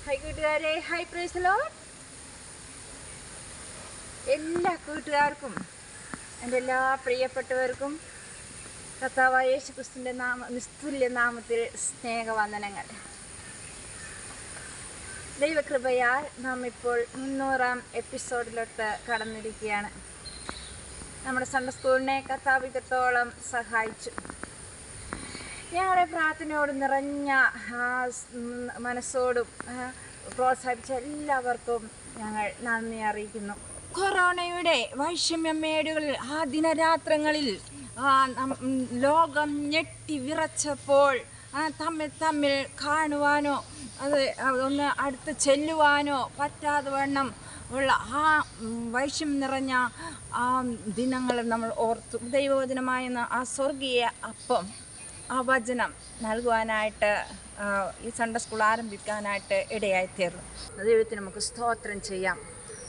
Hi കൂട്ടുകാരെ, hi praise the Lord. എല്ലാ കൂട്ടുകാർക്കും എൻ്റെ എല്ലാ പ്രിയപ്പെട്ടവർക്കും കർത്താവായ യേശു ക്രിസ്തുവിൻ്റെ നിസ്തുല്യ നാമത്തിൽ സ്നേഹവന്ദനങ്ങൾ. ദൈവകൃപയാൽ നാം ഇപ്പോൾ 300-ാം എപ്പിസോഡിലോട്ട് കടന്നിരിക്കുകയാണ്. നമ്മുടെ സൺഡേ സ്കൂളിനെ കർത്താവ് ഇത്രത്തോളം സഹായിച്ചു. ഞങ്ങളുടെ പ്രാർത്ഥനയോട് നിറഞ്ഞ മനസ്സോടും പ്രോത്സാഹിപ്പിച്ച എല്ലാവർക്കും ഞങ്ങൾ നന്ദി അറിയിക്കുന്നു. കൊറോണയുടെ വൈഷമ്യമേടുകളിൽ ആ ദിനരാത്രങ്ങളിൽ ലോകം ഞെട്ടി വിറച്ചപ്പോൾ തമ്മിൽ കാണുവാനോ ഒന്ന് അടുത്ത് ചെല്ലുവാനോ പറ്റാതെ വണ്ണം ഉള്ള ആ വൈഷമ്യം നിറഞ്ഞ ആ ദിനങ്ങൾ നമ്മൾ ഓർത്തു. ദൈവവചനമായ ആ സ്വർഗീയ അപ്പം, ആ വചനം നൽകുവാനായിട്ട് ഈ സൺഡേ സ്കൂൾ ആരംഭിക്കാനായിട്ട് ഇടയായിത്തീർന്നു. ദൈവത്തിന് നമുക്ക് സ്തോത്രം ചെയ്യാം.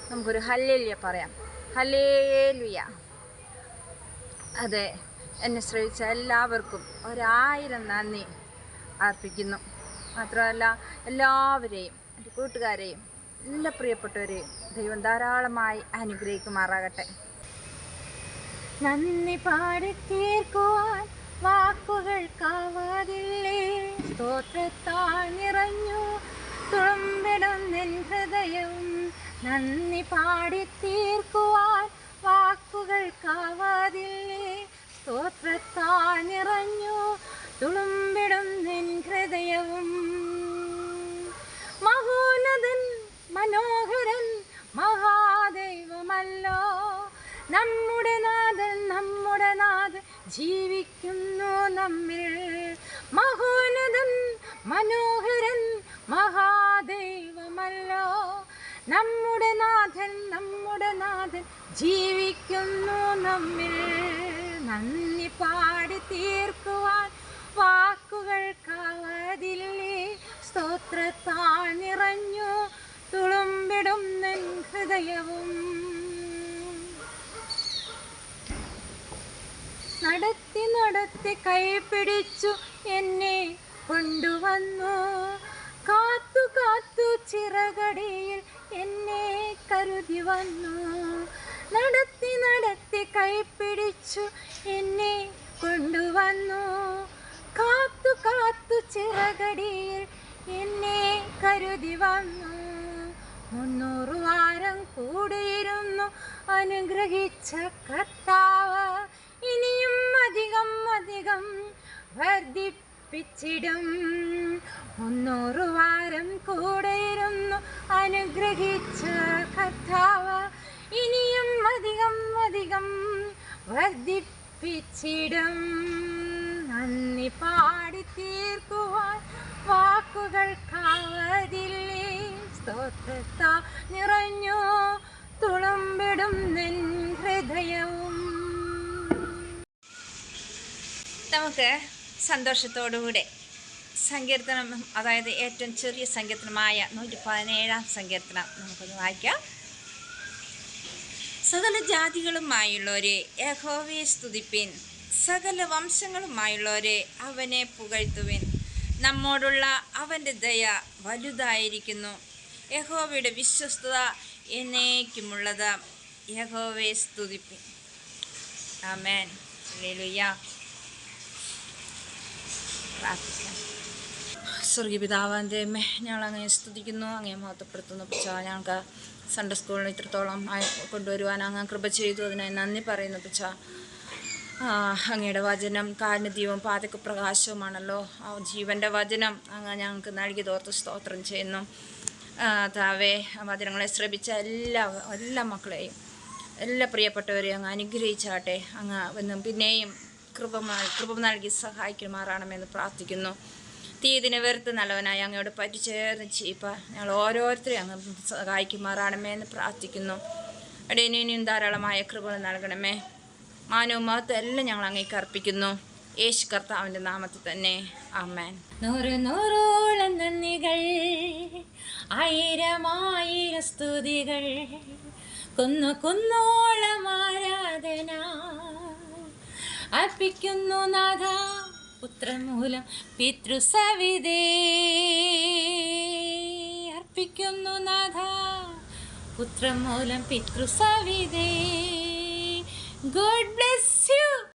നമുക്കൊരു ഹല്ലേലൂയ പറയാം. ഹല്ലേലൂയ. അതെ, എന്നെ ശ്രവിച്ച എല്ലാവർക്കും 1000 നന്ദി അർപ്പിക്കുന്നു. മാത്രമല്ല എല്ലാവരെയും, എൻ്റെ കൂട്ടുകാരെയും, എല്ലാ പ്രിയപ്പെട്ടവരെയും ദൈവം ധാരാളമായി അനുഗ്രഹിക്കുമാറാകട്ടെ. നന്ദി പാടി തീർക്കുവാൻ വാക്കുകൾക്കാവാതില്ലേ, സ്തോത്രത്താൽ നിറഞ്ഞു തുളുമ്പിടുന്നെൻ ഹൃദയവും. നന്ദി പാടി തീർക്കുവാൻ വാക്കുകൾക്കാവാതില്ലേ, സ്തോത്രത്താൽ നിറഞ്ഞു തുളുമ്പിടുന്നെൻ ഹൃദയവും. മഹോന്നതൻ മനോഹരൻ മഹാദൈവമല്ലോ നമ്മുടെ നാഥൻ, നമ്മുടെ നാഥൻ ജീവിക്കുന്നു നമ്മിൽ. മഹോന്നതൻ മനോഹരൻ മഹാദൈവമല്ലോ നമ്മുടെ നാഥൻ, നമ്മുടെ നാഥൻ ജീവിക്കുന്നു നമ്മിൽ. നന്ദി പാടി തീർക്കുവാൻ വാക്കുകൾക്കാവതില്ലേ, സ്തോത്രത്താൽ നിറഞ്ഞു തുളുമ്പിടുന്നെൻ ഹൃദയവും. നടത്തി നടത്തി കൈപിടിച്ചു എന്നെ കൊണ്ടുവന്നു, കാത്തു കാത്തു ചിറകടിയിൽ എന്നെ കരുതി വന്നു. നടത്തി നടത്തി കൈപിടിച്ചു എന്നെ കൊണ്ടുവന്നു, കാത്തു കാത്തു ചിറകടിയിൽ എന്നെ കരുതി വന്നു. 300 വാരം കൂടിയിരുന്നു അനുഗ്രഹിച്ച കർത്താവ്, ഇനിയും അധികം അധികം വർദ്ധിപ്പിച്ചിടും. 300 വാരം കൂടെയിരുന്നു അനുഗ്രഹിച്ച കർത്താവ്, ഇനിയും അധികം അധികം വർദ്ധിപ്പിച്ചിടും. നന്ദി പാടി തീർക്കുവാൻ വാക്കുകൾക്കാവതില്ലേ, സ്തോത്രത്താ നിറഞ്ഞു തുളുമ്പിടും നിൻ ഹൃദയവും. നമുക്ക് സന്തോഷത്തോടുകൂടെ സങ്കീർത്തനം, അതായത് ഏറ്റവും ചെറിയ സങ്കീർത്തനമായ 117-ാം സങ്കീർത്തനം നമുക്കൊന്ന് വായിക്കാം. സകല ജാതികളുമായുള്ളവരെ യഹോവയെ സ്തുതിപ്പിൻ, സകല വംശങ്ങളുമായുള്ളവരെ അവനെ പുകഴ്ത്തുവിൻ. നമ്മോടുള്ള അവൻ്റെ ദയ വലുതായിരിക്കുന്നു, യഹോവയുടെ വിശ്വസ്തത എന്നേക്കുമുള്ളത്. യഹോവയെ സ്തുതിപ്പിൻ. ആമേൻ. ഹല്ലേലൂയ. പ്രാർത്ഥിക്കാം. സ്വർഗീയ പിതാവാന്റെ ഞങ്ങളങ്ങനെ സ്തുതിക്കുന്നു, അങ്ങനെ മഹത്വപ്പെടുത്തുന്നു. പിച്ചാ, ഞങ്ങൾക്ക് സൺഡേ സ്കൂളിൽ ഇത്രത്തോളം കൊണ്ടുവരുവാൻ അങ്ങ് കൃപ ചെയ്തു, അതിനായി നന്ദി പറയുന്നു. പിച്ചാ, അങ്ങയുടെ വചനം കാരുണ്യദീപവും പാതയ്ക്ക് പ്രകാശവുമാണല്ലോ. ആ ജീവൻ്റെ വചനം അങ്ങ് ഞങ്ങൾക്ക് നൽകിയതോർത്ത് സ്തോത്രം ചെയ്യുന്നു. താവേ, വചനങ്ങളെ ശ്രമിച്ച എല്ലാ മക്കളെയും, എല്ലാ പ്രിയപ്പെട്ടവരെയും അങ്ങ് അനുഗ്രഹിച്ചാട്ടെ. അങ്ങ് എന്നും പിന്നെയും കൃപ നൽകി സഹായിക്കുമാറാണമെന്ന് പ്രാർത്ഥിക്കുന്നു. തീയതിനെ വെറുത്ത് നല്ലവനായി അങ്ങയോട് പറ്റിച്ചേർന്ന് ചെയ്യിപ്പാൻ ഞങ്ങൾ ഓരോരുത്തരെയും അങ്ങ് സഹായിക്കുമാറാണമേ എന്ന് പ്രാർത്ഥിക്കുന്നു. അവിടെ ഇനിയും ധാരാളമായ കൃപകൾ നൽകണമേ. മാനവും മഹത്വം എല്ലാം ഞങ്ങൾ അങ്ങേക്ക് അർപ്പിക്കുന്നു, യേശു കർത്താവിൻ്റെ നാമത്തിൽ തന്നെ. ആമേൻ. 100 നന്ദികൾ, 1000 സ്തുതികൾ, കുന്നോളം ആരാധന അർപ്പിക്കുന്നു നാഥ, പുത്രമൂലം പിതൃസവിധേ അർപ്പിക്കുന്നു നാഥ പുത്രം മൂലം പിതൃസവിതേ